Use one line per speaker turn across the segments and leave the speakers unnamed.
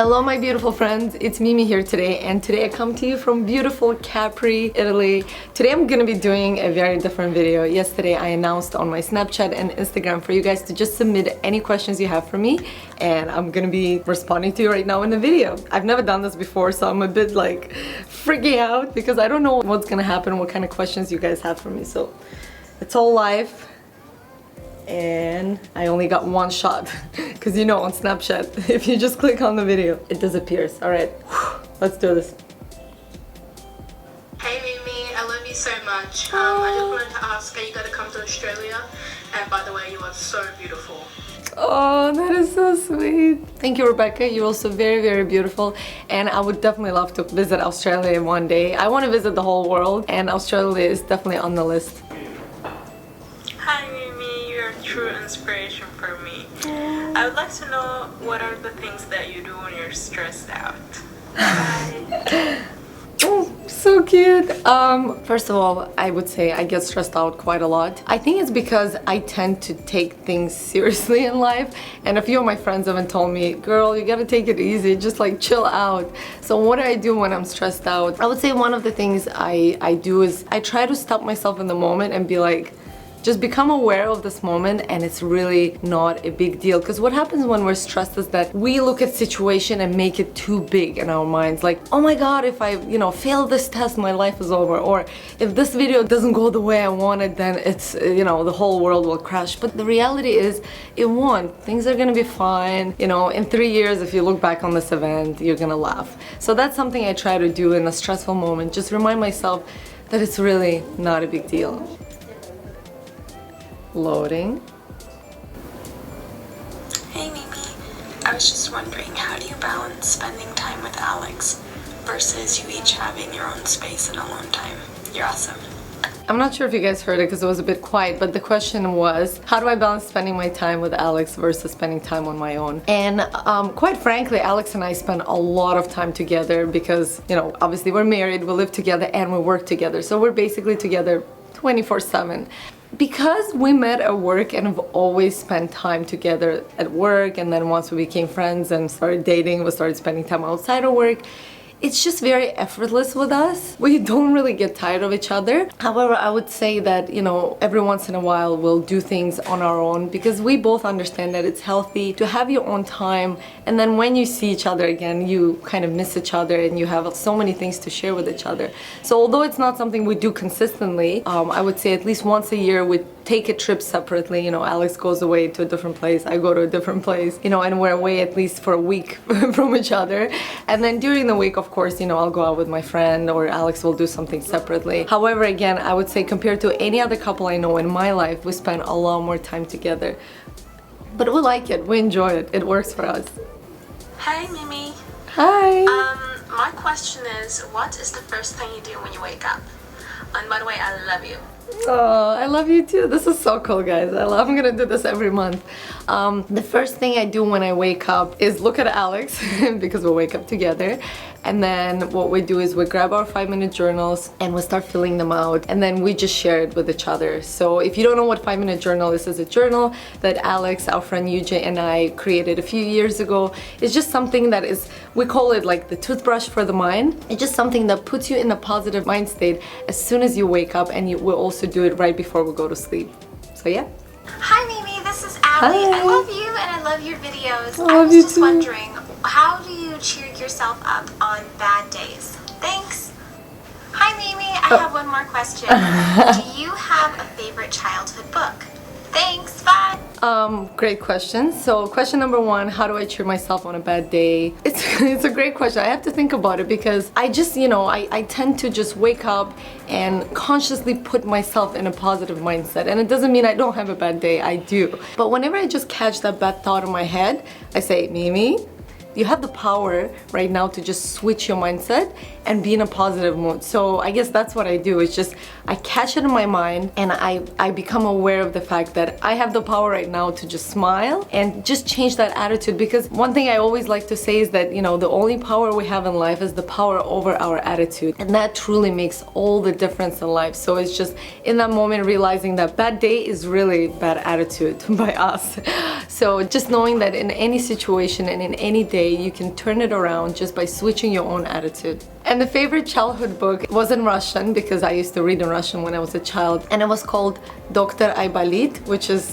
Hello my beautiful friends, it's Mimi here today, and today I come to you from beautiful Capri, Italy. Today I'm gonna be doing a very different video. Yesterday I announced on my Snapchat and Instagram for you guys to just submit any questions you have for me, and I'm gonna be responding to you right now in the video. I've never done this before, so I'm a bit like freaking out because I don't know what's gonna happen, what kind of questions you guys have for me. So it's all live. And I only got one shot because you know on Snapchat if you just click on the video it disappears. Alright, let's do this.
Hey Mimi, I love you so much. I just wanted to ask, are you going to come to Australia? And by the way, you are so beautiful.
Oh, that is so sweet. Thank you, Rebecca. You're also very, very beautiful. And I would definitely love to visit Australia one day. I want to visit the whole world, and Australia is definitely on the list.
Hi Mimi, you're a true inspiration for me. I would like to know what are the things that you do when you're stressed out. Bye.
Oh, so cute. First of all, I would say I get stressed out quite a lot. I think it's because I tend to take things seriously in life, and a few of my friends have told me, girl, you gotta take it easy, just like chill out. So what do I do when I'm stressed out? I would say one of the things I do is I try to stop myself in the moment and be like, just become aware of this moment, and it's really not a big deal. Because what happens when we're stressed is that we look at situation and make it too big in our minds. Like, oh my god, if I, fail this test, my life is over. Or if this video doesn't go the way I wanted, then it's, the whole world will crash. But the reality is, it won't. Things are gonna be fine. In 3 years, if you look back on this event, you're gonna laugh. So that's something I try to do in a stressful moment. Just remind myself that it's really not a big deal. Loading.
Hey Mimi, I was just wondering, how do you balance spending time with Alex versus you each having your own space and alone time? You're awesome.
I'm not sure if you guys heard it because it was a bit quiet, but the question was, how do I balance spending my time with Alex versus spending time on my own? And quite frankly, Alex and I spend a lot of time together because, obviously we're married, we live together, and we work together. So we're basically together 24/7. Because we met at work and have always spent time together at work, and then once we became friends and started dating, we started spending time outside of work. It's just very effortless with us. We don't really get tired of each other. However, I would say that, every once in a while we'll do things on our own because we both understand that it's healthy to have your own time, and then when you see each other again, you kind of miss each other and you have so many things to share with each other. So although it's not something we do consistently, I would say at least once a year we take a trip separately. Alex goes away to a different place, I go to a different place, and we're away at least for a week from each other. And then during the week, of course, I'll go out with my friend, or Alex will do something separately. However, again, I would say compared to any other couple I know in my life, we spend a lot more time together. But we like it, we enjoy it, it works for us.
Hi Mimi.
Hi.
My question is, what is the first thing you do when you wake up? And by the way, I love you.
Oh, I love you too. This is so cool, guys. I'm gonna do this every month. The first thing I do when I wake up is look at Alex because we wake up together, and then what we do is we grab our 5-minute journals and we start filling them out, and then we just share it with each other. So if you don't know what 5-minute journal is, it's a journal that Alex, our friend UJ, and I created a few years ago. It's just something that is, we call it like the toothbrush for the mind. It's just something that puts you in a positive mind state as soon as you wake up, and we also do it right before we go to sleep. So yeah.
Hi Mimi, this is Allie.
Hi.
I love you and I love your videos.
I
I
love
was
you
just
too.
wondering, how do you cheer yourself up on bad days? Thanks. Hi Mimi, I have one more question. Do you have a favorite childhood book? Thanks, bye.
Great question. So question number one, how do I cheer myself on a bad day? It's a great question. I have to think about it because I just, I tend to just wake up and consciously put myself in a positive mindset. And it doesn't mean I don't have a bad day, I do. But whenever I just catch that bad thought in my head, I say, Mimi, you have the power right now to just switch your mindset and be in a positive mood. So I guess that's what I do. It's just I catch it in my mind and I become aware of the fact that I have the power right now to just smile and just change that attitude. Because one thing I always like to say is that, the only power we have in life is the power over our attitude, and that truly makes all the difference in life. So it's just in that moment realizing that bad day is really bad attitude by us. So just knowing that in any situation and in any day day, you can turn it around just by switching your own attitude. And the favorite childhood book was in Russian, because I used to read in Russian when I was a child, and it was called Dr. Aybalit, which is,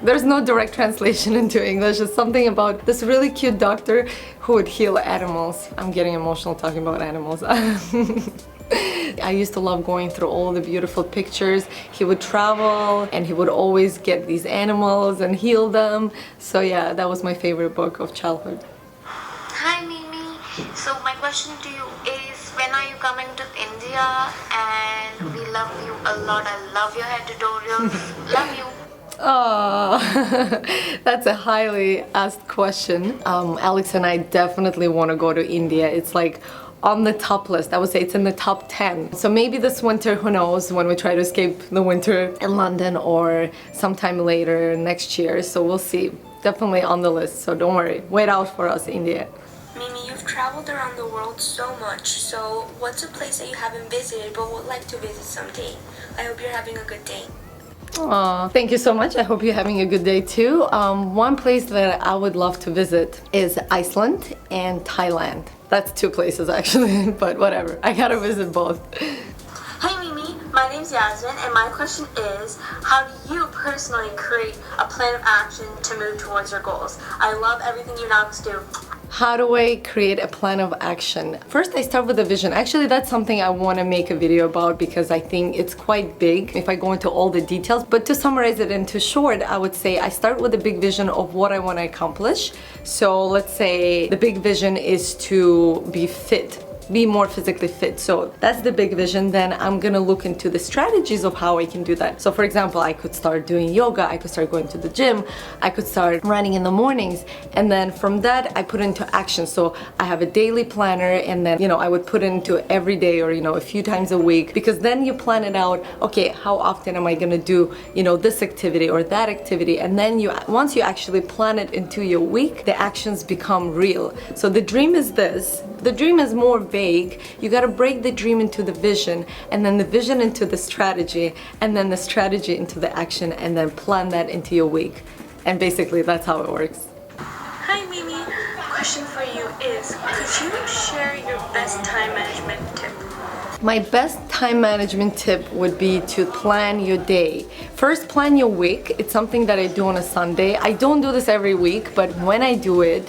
there's no direct translation into English. It's something about this really cute doctor who would heal animals. I'm getting emotional talking about animals. I used to love going through all the beautiful pictures. He would travel and he would always get these animals and heal them. So yeah, that was my favorite book of childhood.
Hi Mimi. So my question to you is, when are you coming to India? And we love you a lot. I love your hair tutorials. Love you.
Oh, that's a highly asked question. Alex and I definitely want to go to India. It's like on the top list. I would say it's in the top 10. So maybe this winter, who knows, when we try to escape the winter in London, or sometime later next year. So we'll see. Definitely on the list, so don't worry. Wait out for us, India.
Mimi, you've traveled around the world so much, so what's a place that you haven't visited but would like to visit someday? I hope you're having a good day.
Aw, thank you so much. I hope you're having a good day too. One place that I would love to visit is Iceland and Thailand. That's 2 places actually, but whatever. I gotta visit both.
Hey Mimi, my name's Yasmin, and my question is, how do you personally create a plan of action to move towards your goals? I love everything you Knox do.
How do I create a plan of action? First, I start with a vision. Actually, that's something I want to make a video about, because I think it's quite big if I go into all the details. But to summarize it into short, I would say I start with a big vision of what I want to accomplish. So let's say the big vision is to be fit, be more physically fit. So that's the big vision. Then I'm gonna look into the strategies of how I can do that. So for example, I could start doing yoga, I could start going to the gym, I could start running in the mornings, and then from that I put into action. So I have a daily planner, and then I would put it into every day, or a few times a week, because then you plan it out. Okay, how often am I gonna do this activity or that activity? And then once you actually plan it into your week, the actions become real. So the dream is this. The dream is more vague. You gotta break the dream into the vision, and then the vision into the strategy, and then the strategy into the action, and then plan that into your week. And basically that's how it works.
Hi Mimi, question for you is, could you share your best time management tip?
My best time management tip would be to plan your day. First, plan your week. It's something that I do on a Sunday. I don't do this every week, but when I do it,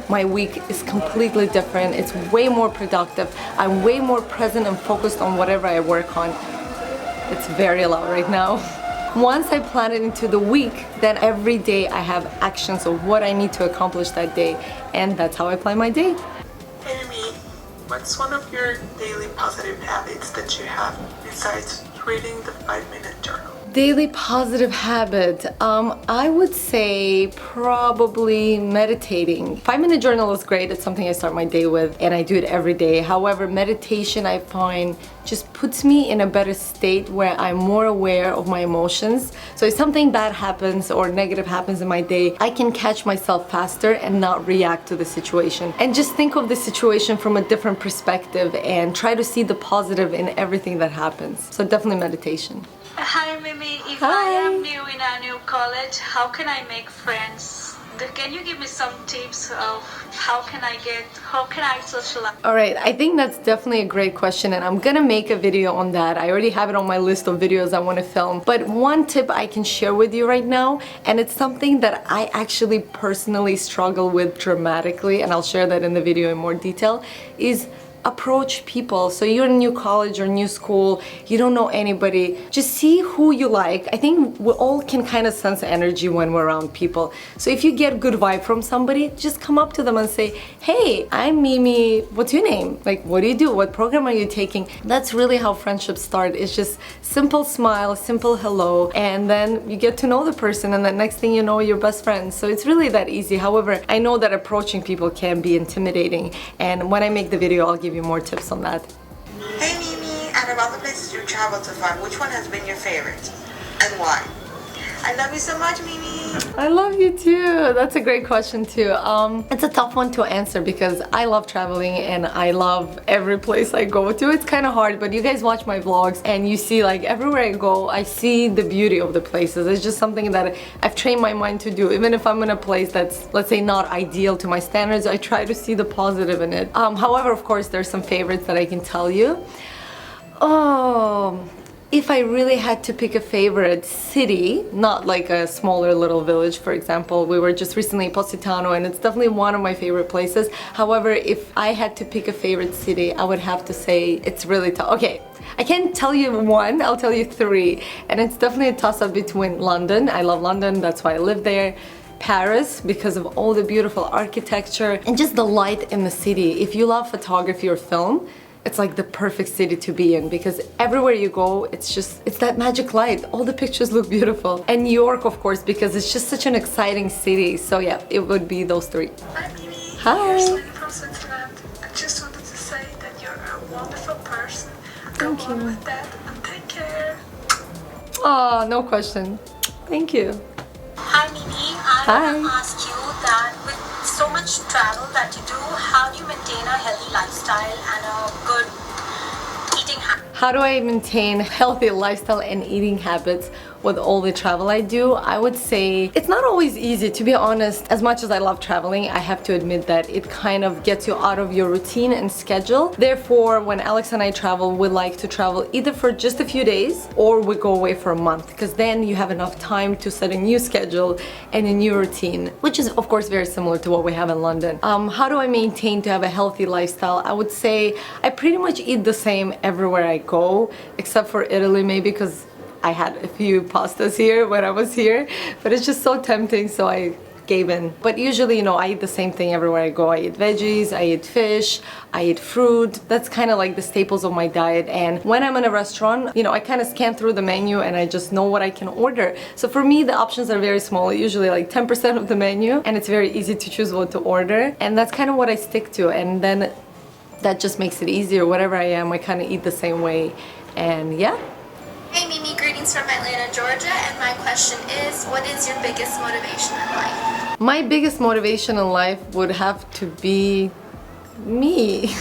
my week is completely different. It's way more productive. I'm way more present and focused on whatever I work on. It's very loud right now. Once I plan it into the week, then every day I have actions of what I need to accomplish that day. And that's how I plan my day.
Hey me, what's one of your daily positive habits that you have besides reading the 5-minute journal?
Daily positive habit. I would say probably meditating. 5-minute journal is great. It's something I start my day with, and I do it every day. However, meditation I find just puts me in a better state where I'm more aware of my emotions. So if something bad happens or negative happens in my day, I can catch myself faster and not react to the situation. And just think of the situation from a different perspective and try to see the positive in everything that happens. So definitely meditation.
Hi Mimi, if
Hi.
I am new in a new college, how can I make friends? Can you give me some tips of how can I socialize?
Alright, I think that's definitely a great question, and I'm gonna make a video on that. I already have it on my list of videos I want to film. But one tip I can share with you right now, and it's something that I actually personally struggle with dramatically, and I'll share that in the video in more detail, is approach people. So you're in a new college or new school, you don't know anybody, just see who you like. I think we all can kind of sense energy when we're around people. So if you get a good vibe from somebody, just come up to them and say, hey, I'm Mimi, what's your name? Like, what do you do? What program are you taking? That's really how friendships start. It's just simple smile, simple hello, and then you get to know the person, and then next thing you know, you're best friends. So it's really that easy. However, I know that approaching people can be intimidating, and when I make the video, I'll give you more tips on that.
Hey Mimi, and about the places you traveled so far, which one has been your favorite and why?
I love you so much, Mimi.
I love you too. That's a great question too. It's a tough one to answer because I love traveling and I love every place I go to. It's kind of hard, but you guys watch my vlogs and you see like everywhere I go, I see the beauty of the places. It's just something that I've trained my mind to do. Even if I'm in a place that's, let's say, not ideal to my standards, I try to see the positive in it. However, of course, there's some favorites that I can tell you. If I really had to pick a favorite city, not like a smaller little village, for example, we were just recently in Positano and it's definitely one of my favorite places. However, if I had to pick a favorite city, I would have to say it's really tough. Okay, I can't tell you one, I'll tell you three. And it's definitely a toss-up between London. I love London, that's why I live there. Paris, because of all the beautiful architecture and just the light in the city. If you love photography or film, it's like the perfect city to be in because everywhere you go, it's that magic light. All the pictures look beautiful. And New York, of course, because it's just such an exciting city. So yeah, it would be those three.
Hi, Mimi.
Hi.
Here's Lily from Switzerland. I just wanted to say that you're a wonderful person.
Thank
Go on
you.
with that and take care.
Oh, no question. Thank you.
Hi Mimi, I
Hi.
want to ask you that with so much travel that you do, how do you maintain a healthy lifestyle and a good eating habit?
How do I maintain healthy lifestyle and eating habits with all the travel I do? I would say it's not always easy, to be honest. As much as I love traveling, I have to admit that it kind of gets you out of your routine and schedule. Therefore, when Alex and I travel, we like to travel either for just a few days or we go away for a month, because then you have enough time to set a new schedule and a new routine, which is of course very similar to what we have in London. How do I maintain to have a healthy lifestyle? I would say I pretty much eat the same everywhere I go, except for Italy maybe, because I had a few pastas here when I was here, but it's just so tempting, so I gave in. But usually, you know, I eat the same thing everywhere I go. I eat veggies, I eat fish, I eat fruit. That's kind of like the staples of my diet. And when I'm in a restaurant, you know, I kind of scan through the menu and I just know what I can order. So for me, the options are very small, usually like 10% of the menu, and it's very easy to choose what to order. And that's kind of what I stick to. And then that just makes it easier. Whatever I am, I kind of eat the same way. And yeah.
Hey Mimi, greetings from Atlanta, Georgia, and my question is, what is your biggest motivation in life?
My biggest motivation in life would have to be me.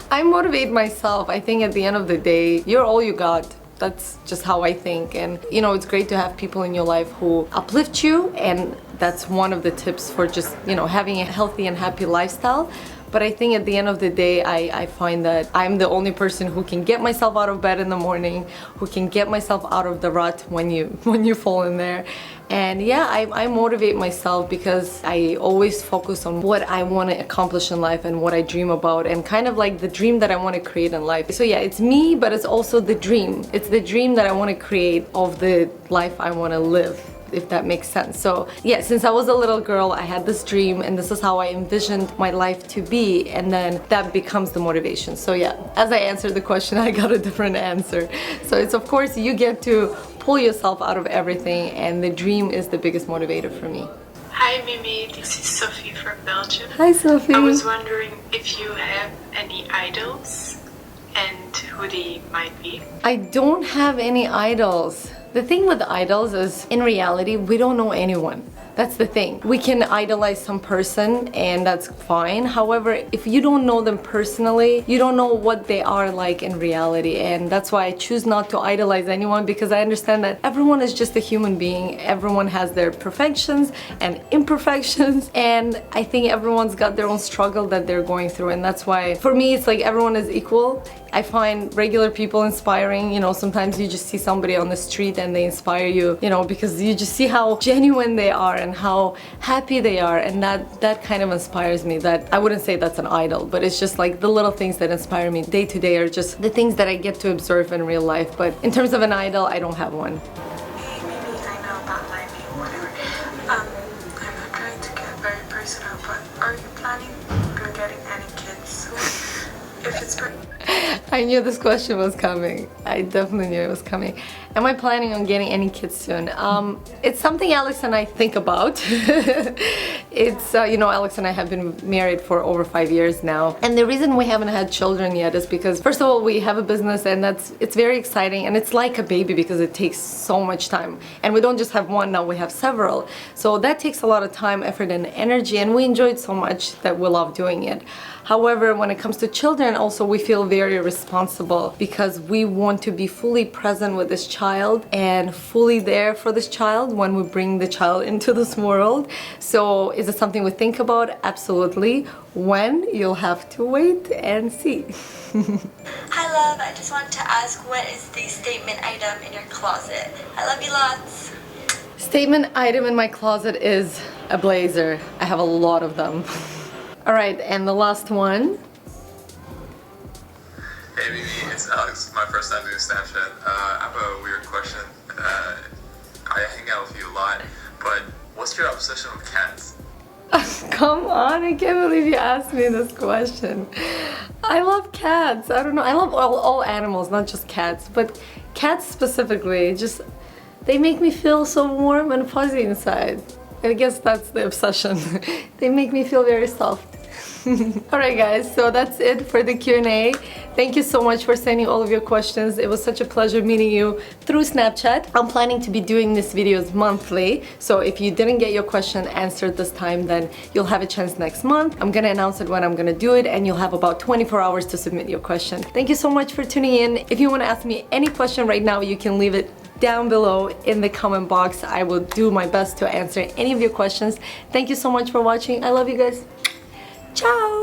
I motivate myself. I think at the end of the day, you're all you got. That's just how I think. And you know, it's great to have people in your life who uplift you, and that's one of the tips for just, you know, having a healthy and happy lifestyle. But I think at the end of the day, I find that I'm the only person who can get myself out of bed in the morning, who can get myself out of the rut when you fall in there. And yeah, I motivate myself because I always focus on what I want to accomplish in life and what I dream about, and kind of like the dream that I want to create in life. So yeah, it's me, but it's also the dream. It's the dream that I want to create of the life I want to live, if that makes sense. So yeah, since I was a little girl, I had this dream and this is how I envisioned my life to be, and then that becomes the motivation. So yeah, as I answered the question, I got a different answer. So it's, of course, you get to pull yourself out of everything, and the dream is the biggest motivator for me.
Hi, Mimi. This is Sophie from Belgium.
Hi, Sophie.
I was wondering if you have any idols and who they might be.
I don't have any idols. The thing with idols is, in reality, we don't know anyone. That's the thing. We can idolize some person and that's fine. However, if you don't know them personally, you don't know what they are like in reality. And that's why I choose not to idolize anyone, because I understand that everyone is just a human being. Everyone has their perfections and imperfections. And I think everyone's got their own struggle that they're going through. And that's why, for me, it's like everyone is equal. I find regular people inspiring. You know, sometimes you just see somebody on the street and they inspire you, you know, because you just see how genuine they are and how happy they are, and that kind of inspires me. That I wouldn't say that's an idol, but it's just like the little things that inspire me day to day are just the things that I get to observe in real life. But in terms of an idol, I don't have one.
Hey, Mimi, I know about life and whatever. I'm not trying to get very personal, but are you planning on getting any kids soon? If it's
I knew this question was coming. I definitely knew it was coming. Am I planning on getting any kids soon? It's something Alex and I think about. It's, you know, Alex and I have been married for over 5 years now. And the reason we haven't had children yet is because, first of all, we have a business and it's very exciting and it's like a baby because it takes so much time. And we don't just have one, now we have several. So that takes a lot of time, effort, and energy, and we enjoy it so much that we love doing it. However, when it comes to children, also we feel very responsible because we want to be fully present with this child and fully there for this child when we bring the child into this world. So is it something we think about? Absolutely. When? You'll have to wait and see.
Hi, love. I just wanted to ask, what is the statement item in your closet? I love you lots.
Statement item in my closet is a blazer. I have a lot of them. Alright, and the last one.
Hey Mimi, it's Alex. My first time doing Snapchat. I have a weird question. I hang out with you a lot, but what's your obsession with cats?
Come on, I can't believe you asked me this question. I love cats. I don't know. I love all animals, not just cats, but cats specifically. Just, they make me feel so warm and fuzzy inside. I guess that's the obsession. They make me feel very soft. Alright guys, so that's it for the Q&A. Thank you so much for sending all of your questions. It was such a pleasure meeting you through Snapchat. I'm planning to be doing these videos monthly, so if you didn't get your question answered this time, then you'll have a chance next month. I'm gonna announce it when I'm gonna do it, and you'll have about 24 hours to submit your question. Thank you so much for tuning in. If you want to ask me any question right now, you can leave it down below in the comment box. I will do my best to answer any of your questions. Thank you so much for watching. I love you guys. Ciao!